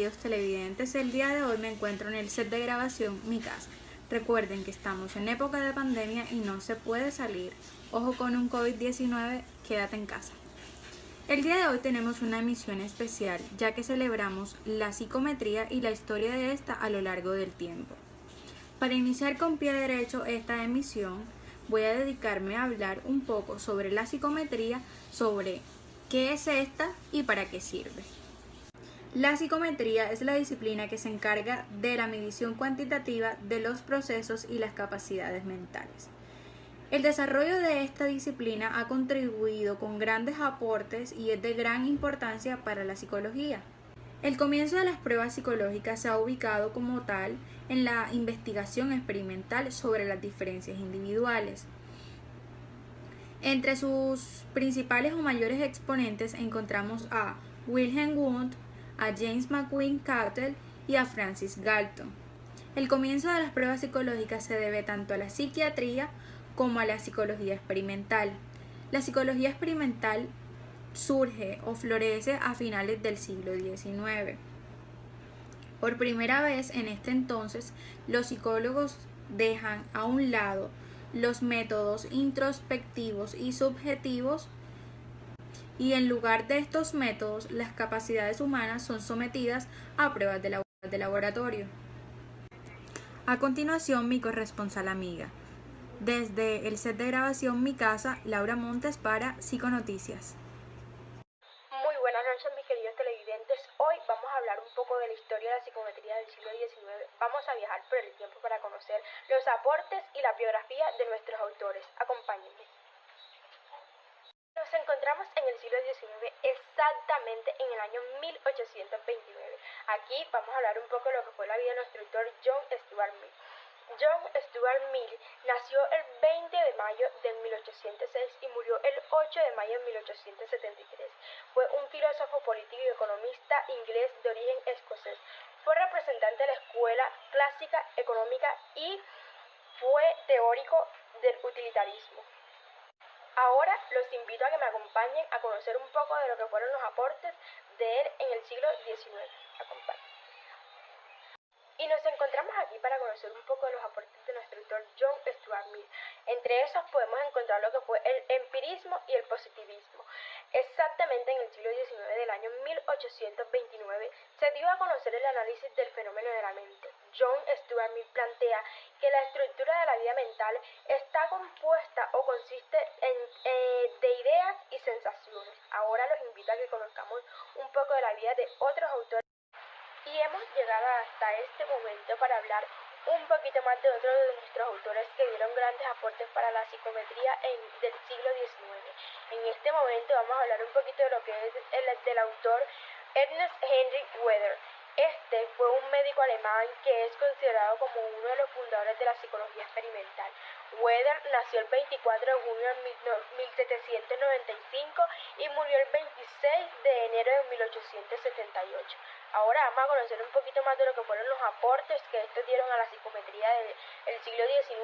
queridos televidentes, el día de hoy me encuentro en el set de grabación Mi Casa. Recuerden que estamos en época de pandemia y no se puede salir. Ojo con un COVID-19, quédate en casa. El día de hoy tenemos una emisión especial, ya que celebramos la psicometría y la historia de esta a lo largo del tiempo. Para iniciar con pie derecho esta emisión, voy a dedicarme a hablar un poco sobre la psicometría, sobre qué es esta y para qué sirve. La psicometría es la disciplina que se encarga de la medición cuantitativa de los procesos y las capacidades mentales. El desarrollo de esta disciplina ha contribuido con grandes aportes y es de gran importancia para la psicología. El comienzo de las pruebas psicológicas se ha ubicado como tal en la investigación experimental sobre las diferencias individuales. Entre sus principales o mayores exponentes encontramos a Wilhelm Wundt, a James McQueen Cattell y a Francis Galton. El comienzo de las pruebas psicológicas se debe tanto a la psiquiatría como a la psicología experimental. La psicología experimental surge o florece a finales del siglo XIX. Por primera vez en este entonces, los psicólogos dejan a un lado los métodos introspectivos y subjetivos y en lugar de estos métodos, las capacidades humanas son sometidas a pruebas de laboratorio. A continuación, mi corresponsal amiga. Desde el set de grabación Mi Casa, Laura Montes para Psiconoticias. Muy buenas noches, mis queridos televidentes. Hoy vamos a hablar un poco de la historia de la psicometría del siglo XIX. Vamos a viajar por el tiempo para conocer los aportes y la biografía de nuestros autores. Acompáñenme. Nos encontramos en el siglo XIX, exactamente en el año 1829. Aquí vamos a hablar un poco de lo que fue la vida de nuestro autor John Stuart Mill. John Stuart Mill nació el 20 de mayo de 1806 y murió el 8 de mayo de 1873. Fue un filósofo político y economista inglés de origen escocés. Fue representante de la escuela clásica económica y fue teórico del utilitarismo. Ahora los invito a que me acompañen a conocer un poco de lo que fueron los aportes de él en el siglo XIX. Acompáñenme. Y nos encontramos aquí para conocer un poco de los aportes de nuestro autor John Stuart Mill. Entre esos podemos encontrar lo que fue el empirismo y el positivismo. Exactamente en el siglo XIX del año 1829 se dio a conocer el análisis del fenómeno de la mente. John Stuart Mill plantea que la estructura de la vida mental está compuesta o consiste de ideas y sensaciones. Ahora los invito a que conozcamos un poco de la vida de otros autores. Y hemos llegado hasta este momento para hablar un poquito más de otro de nuestros autores que dieron grandes aportes para la psicometría del siglo XIX. En este momento vamos a hablar un poquito de lo que es del autor Ernest Henry Weber. Este fue un médico alemán que es considerado como uno de los fundadores de la psicología experimental. Weber nació el 24 de junio de 1795 y murió el 26 de enero de 1878. Ahora vamos a conocer un poquito más de lo que fueron los aportes que estos dieron a la psicometría del siglo XIX.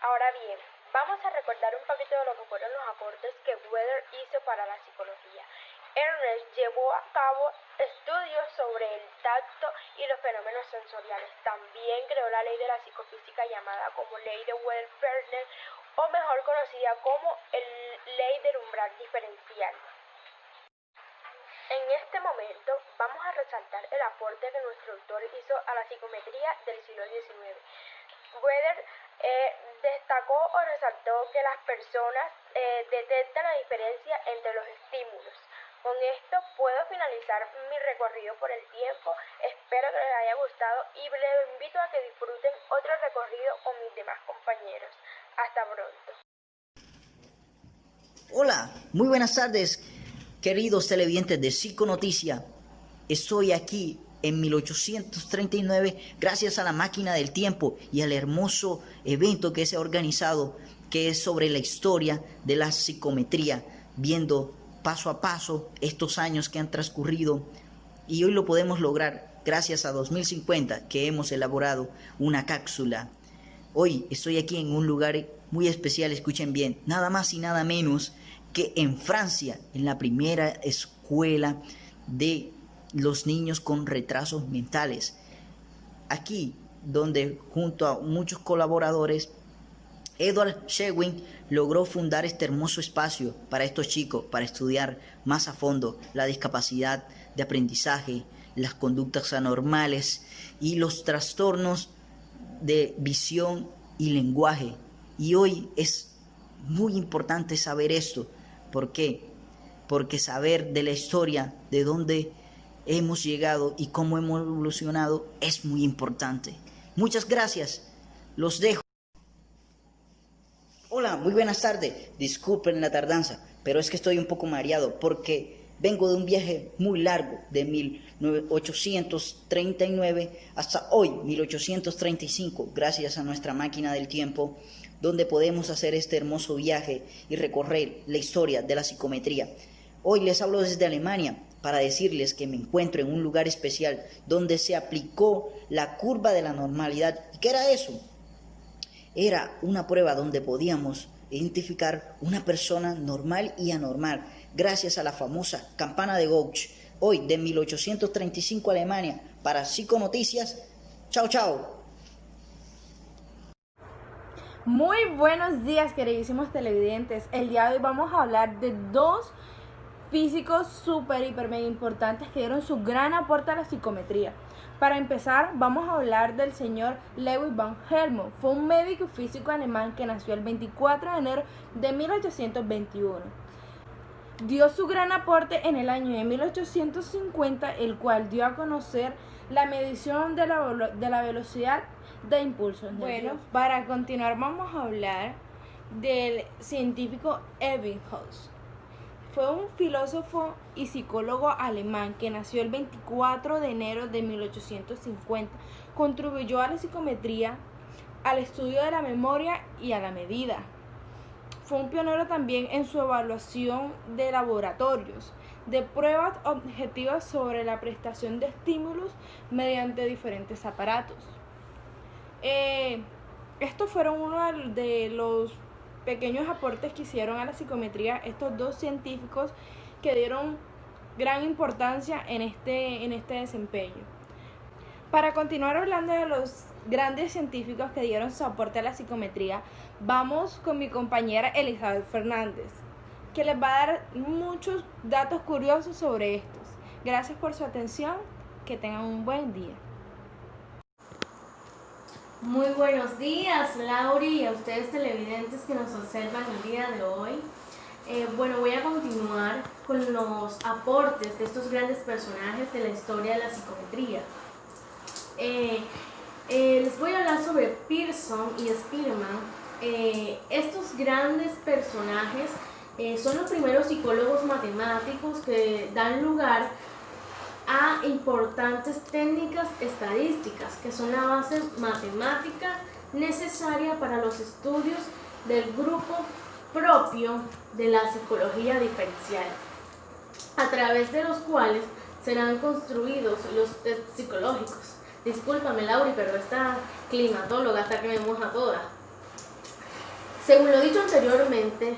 Ahora bien, vamos a recordar un poquito de lo que fueron los aportes que Weber hizo para la psicología. Ernest llevó a cabo estudios sobre el tacto y los fenómenos sensoriales. También creó la ley de la psicofísica llamada como ley de Weber-Fechner, o mejor conocida como ley del umbral diferencial. En este momento vamos a resaltar el aporte que nuestro autor hizo a la psicometría del siglo XIX. Weber destacó o resaltó que las personas detectan la diferencia entre los estímulos. Con esto puedo finalizar mi recorrido por el tiempo. Espero que les haya gustado y les invito a que disfruten otro recorrido con mis demás compañeros. Hasta pronto. Hola, muy buenas tardes, queridos televidentes de Psiconoticia. Estoy aquí en 1839 gracias a la máquina del tiempo y al hermoso evento que se ha organizado, que es sobre la historia de la psicometría, viendo paso a paso estos años que han transcurrido, y hoy lo podemos lograr gracias a 2050, que hemos elaborado una cápsula. Hoy estoy aquí en un lugar muy especial, escuchen bien, nada más y nada menos que en Francia, en la primera escuela de los niños con retrasos mentales. Aquí, donde junto a muchos colaboradores, Edward Shewin logró fundar este hermoso espacio para estos chicos, para estudiar más a fondo la discapacidad de aprendizaje, las conductas anormales y los trastornos de visión y lenguaje. Y hoy es muy importante saber esto. ¿Por qué? Porque saber de la historia, de dónde hemos llegado y cómo hemos evolucionado es muy importante. Muchas gracias. Los dejo. Hola, muy buenas tardes. Disculpen la tardanza, pero es que estoy un poco mareado porque vengo de un viaje muy largo de 1839 hasta hoy, 1835, gracias a nuestra máquina del tiempo, donde podemos hacer este hermoso viaje y recorrer la historia de la psicometría. Hoy les hablo desde Alemania para decirles que me encuentro en un lugar especial donde se aplicó la curva de la normalidad. ¿Y qué era eso? Era una prueba donde podíamos identificar una persona normal y anormal gracias a la famosa campana de Gauss. Hoy de 1835 Alemania para Psiconoticias. Chao, chao. Muy buenos días, queridísimos televidentes. El día de hoy vamos a hablar de dos físicos súper, hiper, mega importantes que dieron su gran aporte a la psicometría. Para empezar, vamos a hablar del señor Ludwig von Helmholtz. Fue un médico y físico alemán que nació el 24 de enero de 1821. Dio su gran aporte en el año de 1850, el cual dio a conocer la medición de la velocidad de impulsos. Bueno, para continuar vamos a hablar del científico Ebbinghaus. Fue un filósofo y psicólogo alemán que nació el 24 de enero de 1850. Contribuyó a la psicometría, al estudio de la memoria y a la medida. Fue un pionero también en su evaluación de laboratorios, de pruebas objetivas sobre la prestación de estímulos mediante diferentes aparatos. Estos fueron uno de los pequeños aportes que hicieron a la psicometría estos dos científicos que dieron gran importancia en este desempeño. Para continuar hablando de los grandes científicos que dieron su aporte a la psicometría, vamos con mi compañera Elizabeth Fernández, que les va a dar muchos datos curiosos sobre estos. Gracias por su atención, que tengan un buen día. Muy buenos días, Lauri, y a ustedes televidentes que nos observan el día de hoy. Bueno, voy a continuar con los aportes de estos grandes personajes de la historia de la psicometría. Les voy a hablar sobre Pearson y Spearman. Estos grandes personajes son los primeros psicólogos matemáticos que dan lugar a importantes técnicas estadísticas, que son la base matemática necesaria para los estudios del grupo propio de la psicología diferencial, a través de los cuales serán construidos los test psicológicos. Discúlpame, Lauri, pero esta climatóloga hasta que me moja toda. Según lo dicho anteriormente,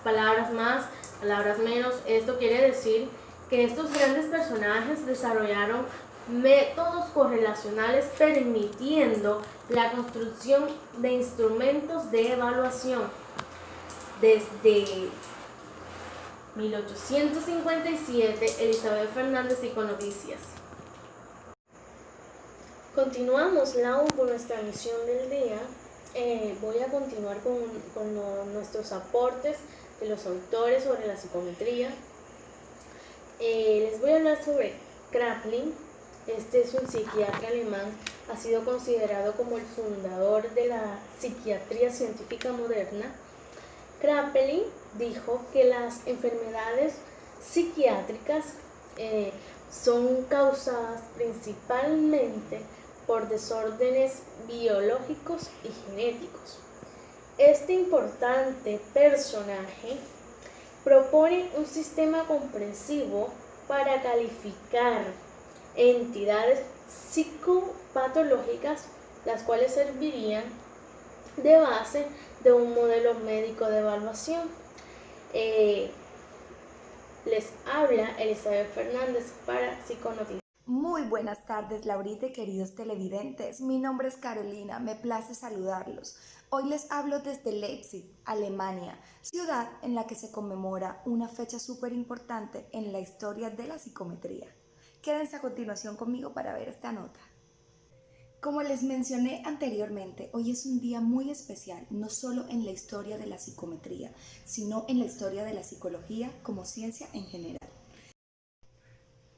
palabras más, palabras menos, esto quiere decir que estos grandes personajes desarrollaron métodos correlacionales permitiendo la construcción de instrumentos de evaluación. Desde 1857, Elizabeth Fernández, Psiconoticias. Continuamos, Lau, por nuestra misión del día. Voy a continuar con nuestros aportes de los autores sobre la psicometría. Les voy a hablar sobre Kraepelin. Este es un psiquiatra alemán, ha sido considerado como el fundador de la psiquiatría científica moderna. Kraepelin dijo que las enfermedades psiquiátricas son causadas principalmente por desórdenes biológicos y genéticos. Este importante personaje propone un sistema comprensivo para calificar entidades psicopatológicas, las cuales servirían de base de un modelo médico de evaluación. Les habla Elizabeth Fernández para Psiconoticias. Muy buenas tardes, Laurita y queridos televidentes. Mi nombre es Carolina, me place saludarlos. Hoy les hablo desde Leipzig, Alemania, ciudad en la que se conmemora una fecha súper importante en la historia de la psicometría. Quédense a continuación conmigo para ver esta nota. Como les mencioné anteriormente, hoy es un día muy especial, no solo en la historia de la psicometría, sino en la historia de la psicología como ciencia en general.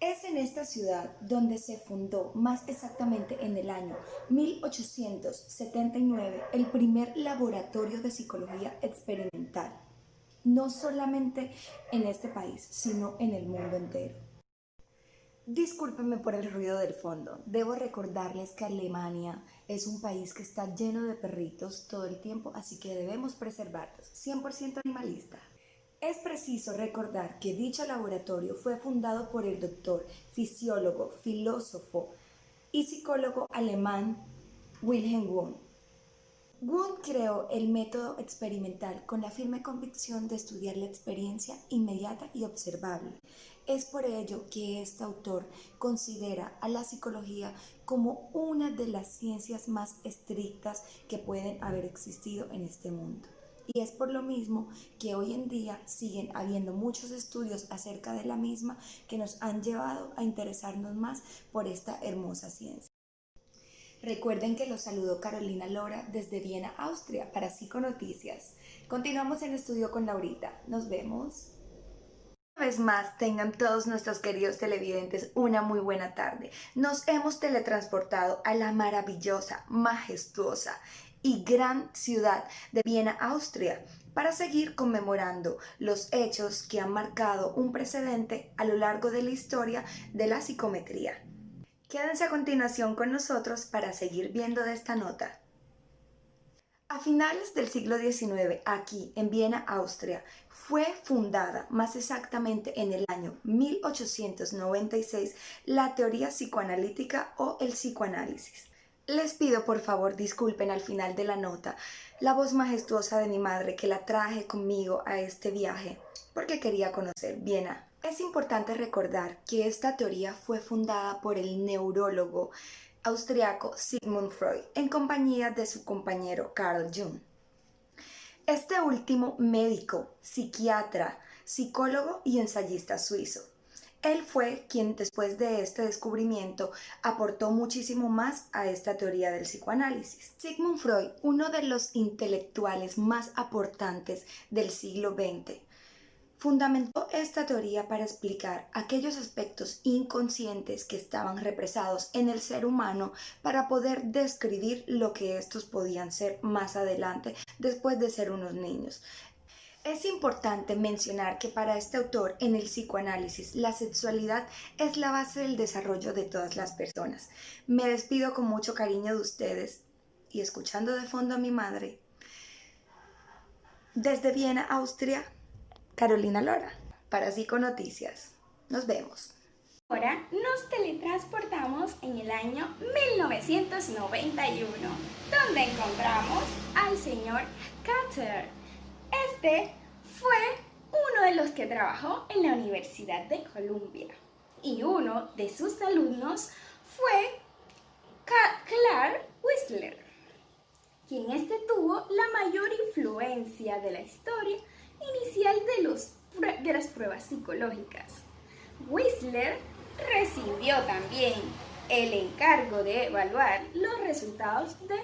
Es en esta ciudad donde se fundó, más exactamente en el año 1879, el primer laboratorio de psicología experimental, no solamente en este país, sino en el mundo entero. Discúlpenme por el ruido del fondo. Debo recordarles que Alemania es un país que está lleno de perritos todo el tiempo, así que debemos preservarlos, 100% animalista. Es preciso recordar que dicho laboratorio fue fundado por el doctor, fisiólogo, filósofo y psicólogo alemán Wilhelm Wundt. Wundt creó el método experimental con la firme convicción de estudiar la experiencia inmediata y observable. Es por ello que este autor considera a la psicología como una de las ciencias más estrictas que pueden haber existido en este mundo. Y es por lo mismo que hoy en día siguen habiendo muchos estudios acerca de la misma que nos han llevado a interesarnos más por esta hermosa ciencia. Recuerden que los saludó Carolina Lora desde Viena, Austria, para Psiconoticias. Continuamos en estudio con Laurita. Nos vemos. Una vez más, tengan todos nuestros queridos televidentes una muy buena tarde. Nos hemos teletransportado a la maravillosa, majestuosa y gran ciudad de Viena, Austria, para seguir conmemorando los hechos que han marcado un precedente a lo largo de la historia de la psicometría. Quédense a continuación con nosotros para seguir viendo de esta nota. A finales del siglo XIX, aquí en Viena, Austria, fue fundada, más exactamente en el año 1896, la teoría psicoanalítica o el psicoanálisis. Les pido por favor disculpen al final de la nota la voz majestuosa de mi madre que la traje conmigo a este viaje porque quería conocer Viena. Es importante recordar que esta teoría fue fundada por el neurólogo austriaco Sigmund Freud en compañía de su compañero Carl Jung. Este último médico, psiquiatra, psicólogo y ensayista suizo. Él fue quien después de este descubrimiento aportó muchísimo más a esta teoría del psicoanálisis. Sigmund Freud, uno de los intelectuales más aportantes del siglo XX, fundamentó esta teoría para explicar aquellos aspectos inconscientes que estaban represados en el ser humano para poder describir lo que estos podían ser más adelante después de ser unos niños. Es importante mencionar que para este autor en el psicoanálisis la sexualidad es la base del desarrollo de todas las personas. Me despido con mucho cariño de ustedes y escuchando de fondo a mi madre. Desde Viena, Austria, Carolina Lora, para Psiconoticias. Nos vemos. Ahora nos teletransportamos en el año 1991, donde encontramos al señor Carter. Este fue uno de los que trabajó en la Universidad de Columbia y uno de sus alumnos fue Clark Wissler, quien tuvo la mayor influencia de la historia inicial de las pruebas psicológicas. Wissler recibió también el encargo de evaluar los resultados de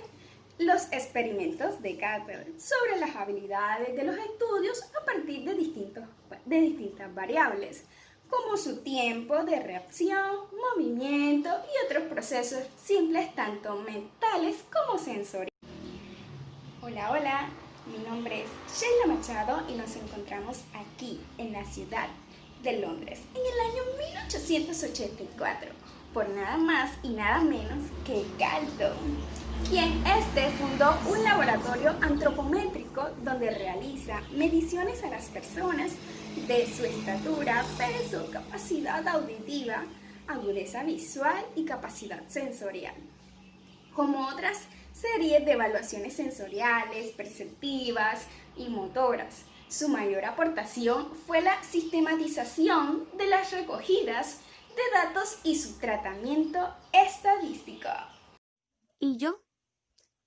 los experimentos de Carter sobre las habilidades de los estudios a partir de distintas variables, como su tiempo de reacción, movimiento y otros procesos simples tanto mentales como sensoriales. Hola, mi nombre es Sheila Machado y nos encontramos aquí en la ciudad de Londres en el año 1884 por nada más y nada menos que Galton, quien fundó un laboratorio antropométrico donde realiza mediciones a las personas de su estatura, peso, capacidad auditiva, agudeza visual y capacidad sensorial, como otras series de evaluaciones sensoriales, perceptivas y motoras. Su mayor aportación fue la sistematización de las recogidas de datos y su tratamiento estadístico. Y yo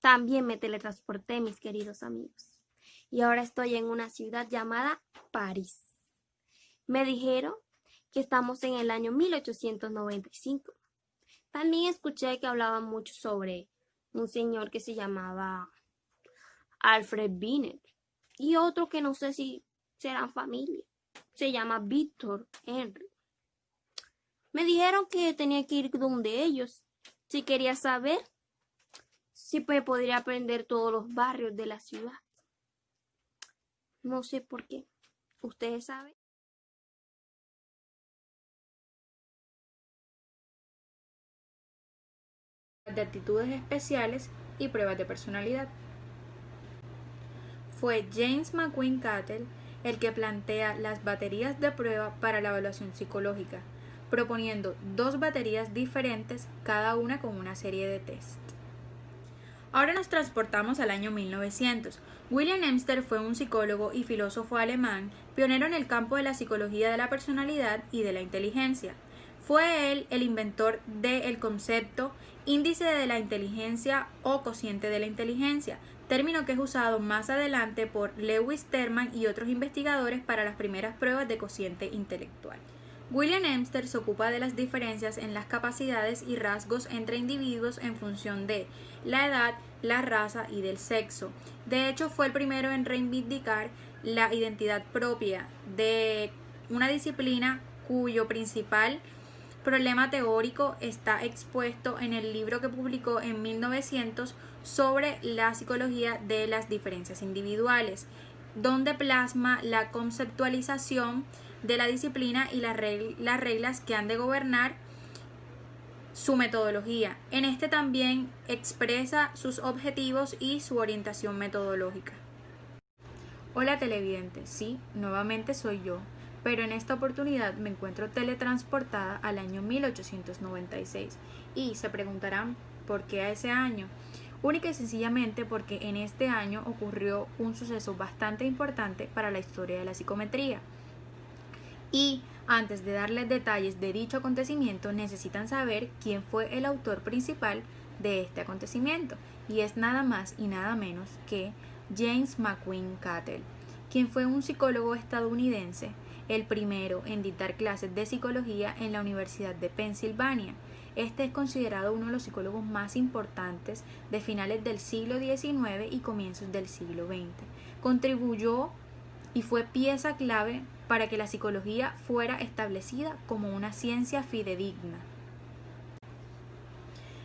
también me teletransporté, mis queridos amigos. Y ahora estoy en una ciudad llamada París. Me dijeron que estamos en el año 1895. También escuché que hablaban mucho sobre un señor que se llamaba Alfred Binet y otro que no sé si serán familia. Se llama Víctor Henry. Me dijeron que tenía que ir donde ellos. Si quería saber, si me podría aprender todos los barrios de la ciudad. No sé por qué. ¿Ustedes saben? De actitudes especiales y pruebas de personalidad. Fue James McQueen Cattell el que plantea las baterías de prueba para la evaluación psicológica, proponiendo 2 baterías diferentes, cada una con una serie de test. Ahora nos transportamos al año 1900. William Amster fue un psicólogo y filósofo alemán, pionero en el campo de la psicología de la personalidad y de la inteligencia. Fue él el inventor del concepto índice de la inteligencia o cociente de la inteligencia, término que es usado más adelante por Lewis Terman y otros investigadores para las primeras pruebas de cociente intelectual. William Amster se ocupa de las diferencias en las capacidades y rasgos entre individuos en función de la edad, la raza y del sexo. De hecho, fue el primero en reivindicar la identidad propia de una disciplina cuyo principal problema teórico está expuesto en el libro que publicó en 1900 sobre la psicología de las diferencias individuales, donde plasma la conceptualización de la disciplina y las reglas que han de gobernar su metodología. En este también expresa sus objetivos y su orientación metodológica. Hola televidentes, sí, nuevamente soy yo, pero en esta oportunidad me encuentro teletransportada al año 1896 y se preguntarán ¿por qué a ese año? Única y sencillamente porque en este año ocurrió un suceso bastante importante para la historia de la psicometría. Y antes de darles detalles de dicho acontecimiento, necesitan saber quién fue el autor principal de este acontecimiento, y es nada más y nada menos que James McQueen Cattell, quien fue un psicólogo estadounidense, el primero en dictar clases de psicología en la Universidad de Pensilvania. Este es considerado uno de los psicólogos más importantes de finales del siglo XIX y comienzos del siglo XX. Contribuyó y fue pieza clave para que la psicología fuera establecida como una ciencia fidedigna.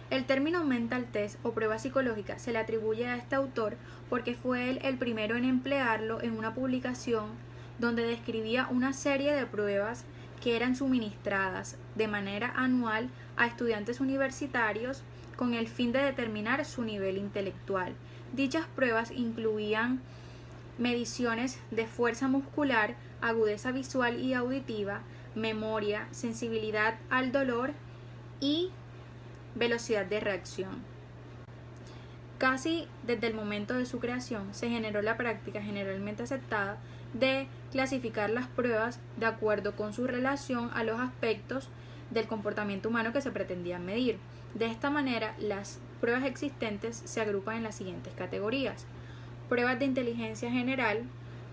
El término mental test o prueba psicológica se le atribuye a este autor porque fue él el primero en emplearlo en una publicación donde describía una serie de pruebas que eran suministradas de manera anual a estudiantes universitarios con el fin de determinar su nivel intelectual. Dichas pruebas incluían mediciones de fuerza muscular, agudeza visual y auditiva, memoria, sensibilidad al dolor y velocidad de reacción. Casi desde el momento de su creación se generó la práctica generalmente aceptada de clasificar las pruebas de acuerdo con su relación a los aspectos del comportamiento humano que se pretendían medir. De esta manera, las pruebas existentes se agrupan en las siguientes categorías: pruebas de inteligencia general,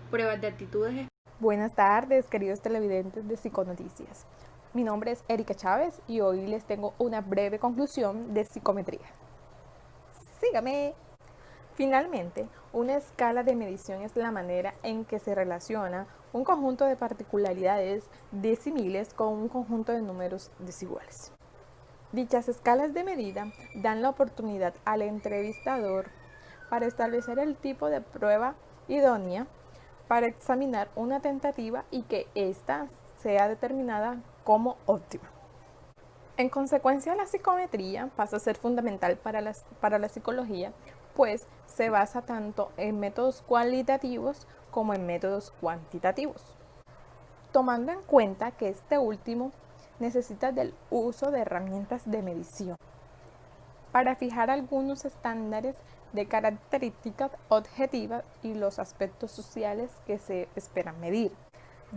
pruebas de actitudes. Buenas tardes, queridos televidentes de Psiconoticias. Mi nombre es Erika Chávez y hoy les tengo una breve conclusión de psicometría. ¡Sígame! Finalmente, una escala de medición es la manera en que se relaciona un conjunto de particularidades disímiles con un conjunto de números desiguales. Dichas escalas de medida dan la oportunidad al entrevistador para establecer el tipo de prueba idónea para examinar una tentativa y que ésta sea determinada como óptima. En consecuencia, la psicometría pasa a ser fundamental para la psicología, pues se basa tanto en métodos cualitativos como en métodos cuantitativos, tomando en cuenta que este último necesita del uso de herramientas de medición. para fijar algunos estándares de características objetivas y los aspectos sociales que se esperan medir,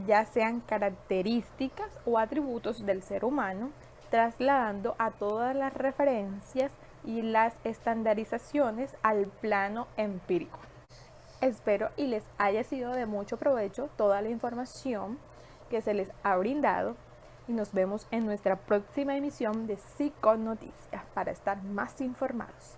ya sean características o atributos del ser humano, trasladando a todas las referencias y las estandarizaciones al plano empírico. Espero y les haya sido de mucho provecho toda la información que se les ha brindado y nos vemos en nuestra próxima emisión de Psiconoticias para estar más informados.